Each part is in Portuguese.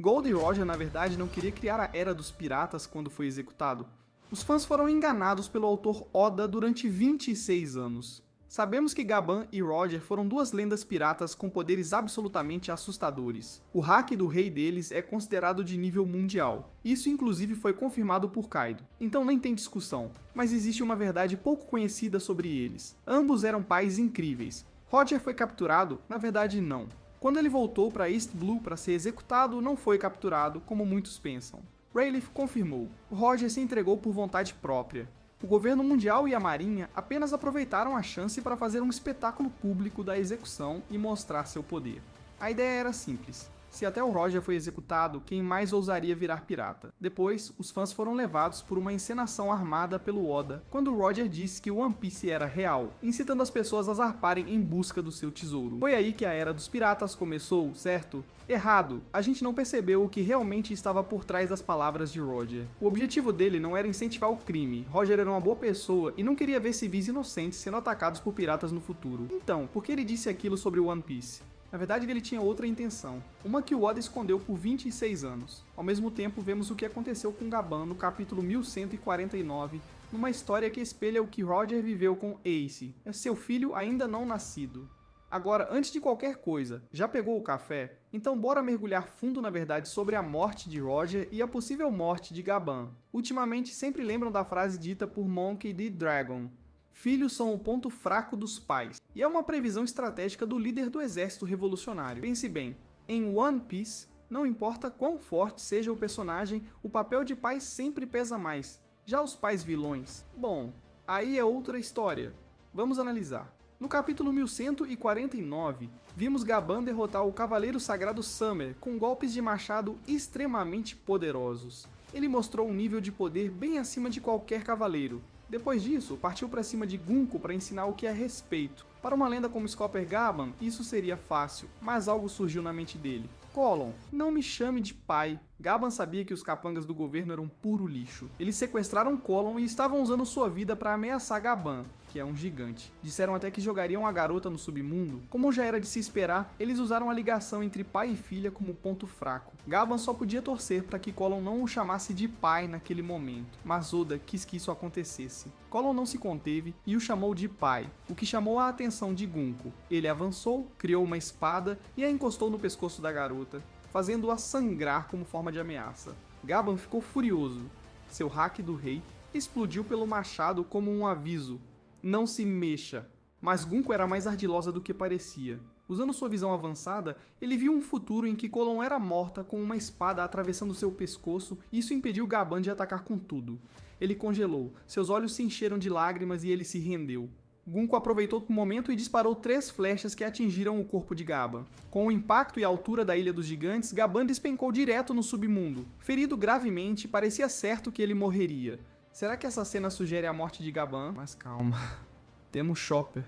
Gold Roger na verdade não queria criar a Era dos Piratas quando foi executado. Os fãs foram enganados pelo autor Oda durante 26 anos. Sabemos que Gaban e Roger foram duas lendas piratas com poderes absolutamente assustadores. O haki do rei deles é considerado de nível mundial. Isso inclusive foi confirmado por Kaido. Então nem tem discussão, mas existe uma verdade pouco conhecida sobre eles. Ambos eram pais incríveis. Roger foi capturado? Na verdade não. Quando ele voltou para East Blue para ser executado, não foi capturado, como muitos pensam. Rayleigh confirmou. Roger se entregou por vontade própria. O governo mundial e a marinha apenas aproveitaram a chance para fazer um espetáculo público da execução e mostrar seu poder. A ideia era simples. Se até o Roger foi executado, quem mais ousaria virar pirata? Depois, os fãs foram levados por uma encenação armada pelo Oda, quando Roger disse que o One Piece era real, incitando as pessoas a zarparem em busca do seu tesouro. Foi aí que a Era dos Piratas começou, certo? Errado, a gente não percebeu o que realmente estava por trás das palavras de Roger. O objetivo dele não era incentivar o crime, Roger era uma boa pessoa e não queria ver civis inocentes sendo atacados por piratas no futuro. Então, por que ele disse aquilo sobre o One Piece? Na verdade, ele tinha outra intenção, uma que o Oda escondeu por 26 anos. Ao mesmo tempo, vemos o que aconteceu com Gaban no capítulo 1149, numa história que espelha o que Roger viveu com Ace, seu filho ainda não nascido. Agora, antes de qualquer coisa, já pegou o café? Então bora mergulhar fundo na verdade sobre a morte de Roger e a possível morte de Gaban. Ultimamente sempre lembram da frase dita por Monkey D. Dragon: filhos são o ponto fraco dos pais. E é uma previsão estratégica do líder do exército revolucionário. Pense bem, em One Piece, não importa quão forte seja o personagem, o papel de pai sempre pesa mais. Já os pais vilões? Bom, aí é outra história. Vamos analisar. No capítulo 1149, vimos Gaban derrotar o Cavaleiro Sagrado Summer com golpes de machado extremamente poderosos. Ele mostrou um nível de poder bem acima de qualquer cavaleiro. Depois disso, partiu para cima de Gunko para ensinar o que é respeito. Para uma lenda como Scopper Gaban, isso seria fácil, mas algo surgiu na mente dele. Colon, não me chame de pai. Gaban sabia que os capangas do governo eram puro lixo. Eles sequestraram Colon e estavam usando sua vida para ameaçar Gaban, que é um gigante. Disseram até que jogariam a garota no submundo. Como já era de se esperar, eles usaram a ligação entre pai e filha como ponto fraco. Gaban só podia torcer para que Colon não o chamasse de pai naquele momento, mas Oda quis que isso acontecesse. Colon não se conteve e o chamou de pai, o que chamou a atenção de Gunko. Ele avançou, criou uma espada e a encostou no pescoço da garota, fazendo-a sangrar como forma de ameaça. Gaban ficou furioso. Seu haki do rei explodiu pelo machado como um aviso: não se mexa. Mas Gunko era mais ardilosa do que parecia. Usando sua visão avançada, ele viu um futuro em que Colon era morta com uma espada atravessando seu pescoço e isso impediu Gaban de atacar com tudo. Ele congelou, seus olhos se encheram de lágrimas e ele se rendeu. Gunko aproveitou o momento e disparou 3 flechas que atingiram o corpo de Gaban. Com o impacto e a altura da Ilha dos Gigantes, Gaban despencou direto no submundo. Ferido gravemente, parecia certo que ele morreria. Será que essa cena sugere a morte de Gaban? Mas calma. Temos Chopper.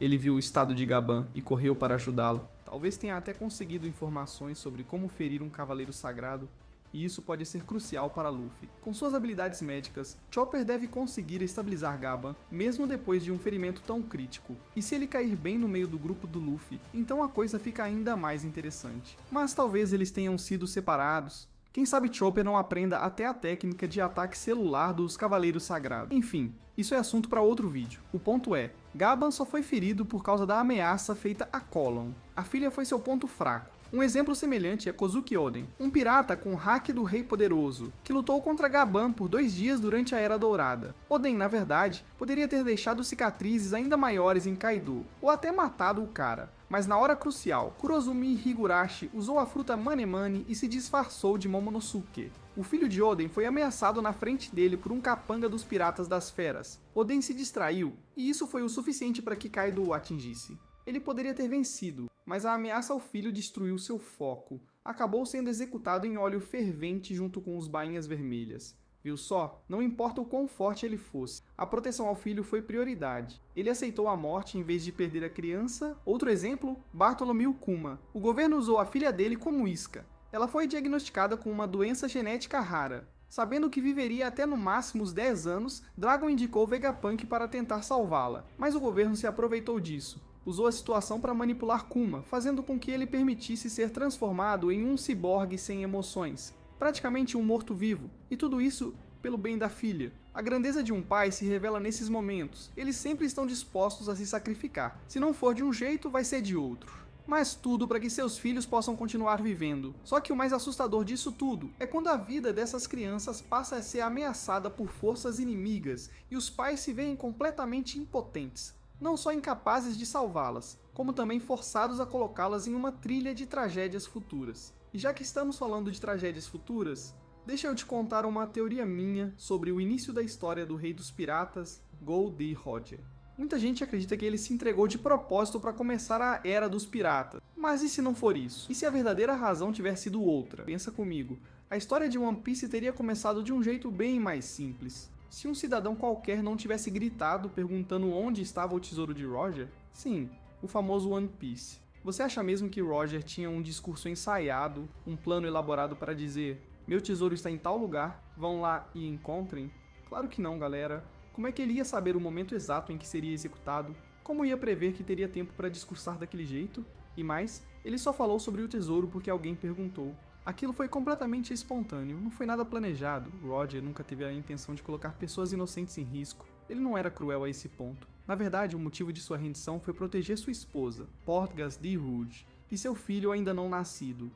Ele viu o estado de Gaban e correu para ajudá-lo. Talvez tenha até conseguido informações sobre como ferir um cavaleiro sagrado, e isso pode ser crucial para Luffy. Com suas habilidades médicas, Chopper deve conseguir estabilizar Gaban, mesmo depois de um ferimento tão crítico. E se ele cair bem no meio do grupo do Luffy, então a coisa fica ainda mais interessante. Mas talvez eles tenham sido separados. Quem sabe Chopper não aprenda até a técnica de ataque celular dos Cavaleiros Sagrados. Enfim, isso é assunto para outro vídeo. O ponto é, Gaban só foi ferido por causa da ameaça feita a Colon. A filha foi seu ponto fraco. Um exemplo semelhante é Kozuki Oden, um pirata com o haki do Rei Poderoso, que lutou contra Gaban por 2 dias durante a Era Dourada. Oden, na verdade, poderia ter deixado cicatrizes ainda maiores em Kaido, ou até matado o cara. Mas na hora crucial, Kurozumi Higurashi usou a fruta Mane e se disfarçou de Momonosuke. O filho de Oden foi ameaçado na frente dele por um capanga dos Piratas das Feras. Oden se distraiu, e isso foi o suficiente para que Kaido o atingisse. Ele poderia ter vencido, mas a ameaça ao filho destruiu seu foco. Acabou sendo executado em óleo fervente junto com os bainhas vermelhas. Viu só? Não importa o quão forte ele fosse, a proteção ao filho foi prioridade. Ele aceitou a morte em vez de perder a criança. Outro exemplo, Bartholomew Kuma. O governo usou a filha dele como isca. Ela foi diagnosticada com uma doença genética rara. Sabendo que viveria até no máximo os 10 anos, Dragon indicou Vegapunk para tentar salvá-la, mas o governo se aproveitou disso. usou a situação para manipular Kuma, fazendo com que ele permitisse ser transformado em um ciborgue sem emoções, praticamente um morto-vivo, e tudo isso pelo bem da filha. A grandeza de um pai se revela nesses momentos. Eles sempre estão dispostos a se sacrificar. Se não for de um jeito, vai ser de outro. Mas tudo para que seus filhos possam continuar vivendo. Só que o mais assustador disso tudo é quando a vida dessas crianças passa a ser ameaçada por forças inimigas e os pais se veem completamente impotentes. Não só incapazes de salvá-las, como também forçados a colocá-las em uma trilha de tragédias futuras. E já que estamos falando de tragédias futuras, deixa eu te contar uma teoria minha sobre o início da história do Rei dos Piratas, Gol D. Roger. Muita gente acredita que ele se entregou de propósito para começar a Era dos Piratas. Mas e se não for isso? E se a verdadeira razão tiver sido outra? Pensa comigo, a história de One Piece teria começado de um jeito bem mais simples. Se um cidadão qualquer não tivesse gritado perguntando onde estava o tesouro de Roger? Sim, o famoso One Piece. Você acha mesmo que Roger tinha um discurso ensaiado, um plano elaborado para dizer: meu tesouro está em tal lugar, vão lá e encontrem? Claro que não, galera. Como é que ele ia saber o momento exato em que seria executado? Como ia prever que teria tempo para discursar daquele jeito? E mais, ele só falou sobre o tesouro porque alguém perguntou. Aquilo foi completamente espontâneo, não foi nada planejado. Roger nunca teve a intenção de colocar pessoas inocentes em risco. Ele não era cruel a esse ponto. Na verdade, o motivo de sua rendição foi proteger sua esposa, Portgas D. Rouge, e seu filho ainda não nascido,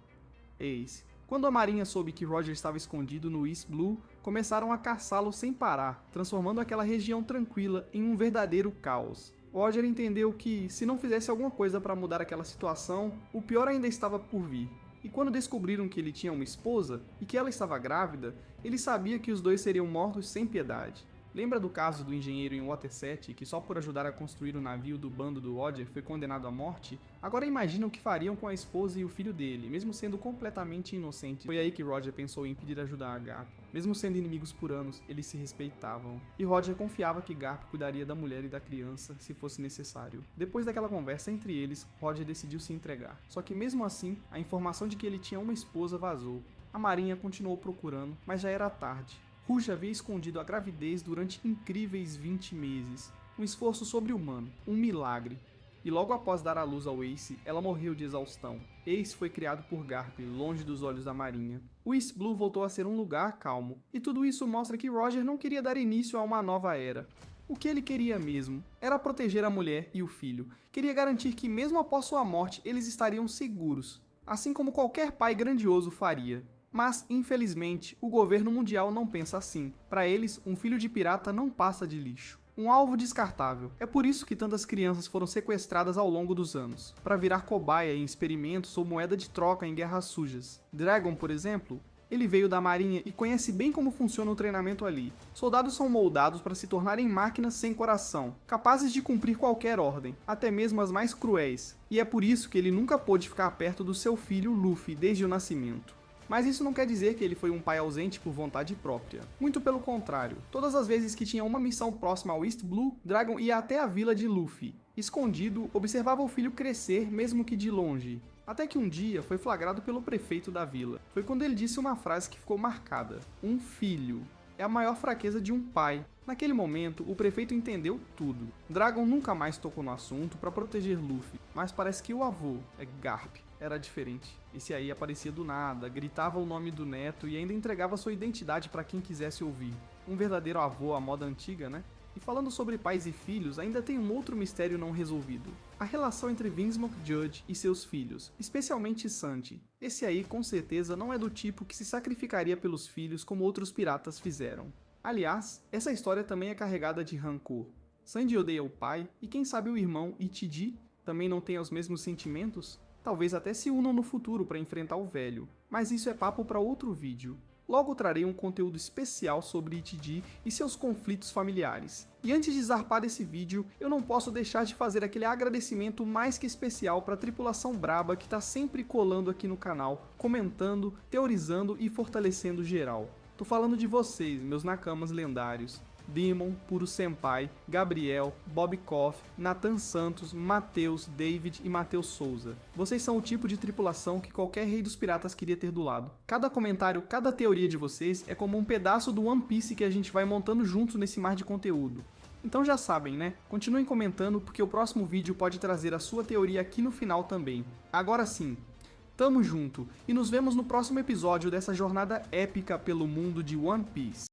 Ace. Quando a marinha soube que Roger estava escondido no East Blue, começaram a caçá-lo sem parar, transformando aquela região tranquila em um verdadeiro caos. Roger entendeu que, se não fizesse alguma coisa para mudar aquela situação, o pior ainda estava por vir. E quando descobriram que ele tinha uma esposa e que ela estava grávida, ele sabia que os dois seriam mortos sem piedade. Lembra do caso do engenheiro em Water 7, que só por ajudar a construir o navio do bando do Roger foi condenado à morte? Agora imagina o que fariam com a esposa e o filho dele, mesmo sendo completamente inocente. Foi aí que Roger pensou em pedir ajuda a Garp. Mesmo sendo inimigos por anos, eles se respeitavam. E Roger confiava que Garp cuidaria da mulher e da criança, se fosse necessário. Depois daquela conversa entre eles, Roger decidiu se entregar. Só que mesmo assim, a informação de que ele tinha uma esposa vazou. A marinha continuou procurando, mas já era tarde. Rouge havia escondido a gravidez durante incríveis 20 meses. Um esforço sobre-humano, um milagre. E logo após dar à luz ao Ace, ela morreu de exaustão. Ace foi criado por Garp, longe dos olhos da marinha. O East Blue voltou a ser um lugar calmo, e tudo isso mostra que Roger não queria dar início a uma nova era. O que ele queria mesmo era proteger a mulher e o filho. Queria garantir que mesmo após sua morte eles estariam seguros, assim como qualquer pai grandioso faria. Mas, infelizmente, o governo mundial não pensa assim. Para eles, um filho de pirata não passa de lixo. Um alvo descartável. É por isso que tantas crianças foram sequestradas ao longo dos anos, para virar cobaia em experimentos ou moeda de troca em guerras sujas. Dragon, por exemplo, ele veio da marinha e conhece bem como funciona o treinamento ali. Soldados são moldados para se tornarem máquinas sem coração, capazes de cumprir qualquer ordem, até mesmo as mais cruéis. E é por isso que ele nunca pôde ficar perto do seu filho Luffy desde o nascimento. Mas isso não quer dizer que ele foi um pai ausente por vontade própria. Muito pelo contrário. Todas as vezes que tinha uma missão próxima ao East Blue, Dragon ia até a vila de Luffy. Escondido, observava o filho crescer, mesmo que de longe. Até que um dia foi flagrado pelo prefeito da vila. Foi quando ele disse uma frase que ficou marcada: um filho é a maior fraqueza de um pai. Naquele momento, o prefeito entendeu tudo. Dragon nunca mais tocou no assunto para proteger Luffy, mas parece que o avô, Garp, era diferente. Esse aí aparecia do nada, gritava o nome do neto e ainda entregava sua identidade para quem quisesse ouvir. Um verdadeiro avô à moda antiga, né? E falando sobre pais e filhos, ainda tem um outro mistério não resolvido. A relação entre Vinsmoke Judge e seus filhos, especialmente Sanji. Esse aí, com certeza, não é do tipo que se sacrificaria pelos filhos como outros piratas fizeram. Aliás, essa história também é carregada de rancor. Sanji odeia o pai, e quem sabe o irmão Ichiji também não tem os mesmos sentimentos? Talvez até se unam no futuro para enfrentar o velho, mas isso é papo para outro vídeo. Logo trarei um conteúdo especial sobre Ichiji e seus conflitos familiares. E antes de zarpar desse vídeo, eu não posso deixar de fazer aquele agradecimento mais que especial para a tripulação braba que tá sempre colando aqui no canal, comentando, teorizando e fortalecendo geral. Tô falando de vocês, meus nakamas lendários. Demon, Puro Senpai, Gabriel, Bob Koff, Nathan Santos, Matheus, David e Matheus Souza. Vocês são o tipo de tripulação que qualquer rei dos piratas queria ter do lado. Cada comentário, cada teoria de vocês é como um pedaço do One Piece que a gente vai montando juntos nesse mar de conteúdo. Então já sabem, né? Continuem comentando porque o próximo vídeo pode trazer a sua teoria aqui no final também. Agora sim, tamo junto e nos vemos no próximo episódio dessa jornada épica pelo mundo de One Piece.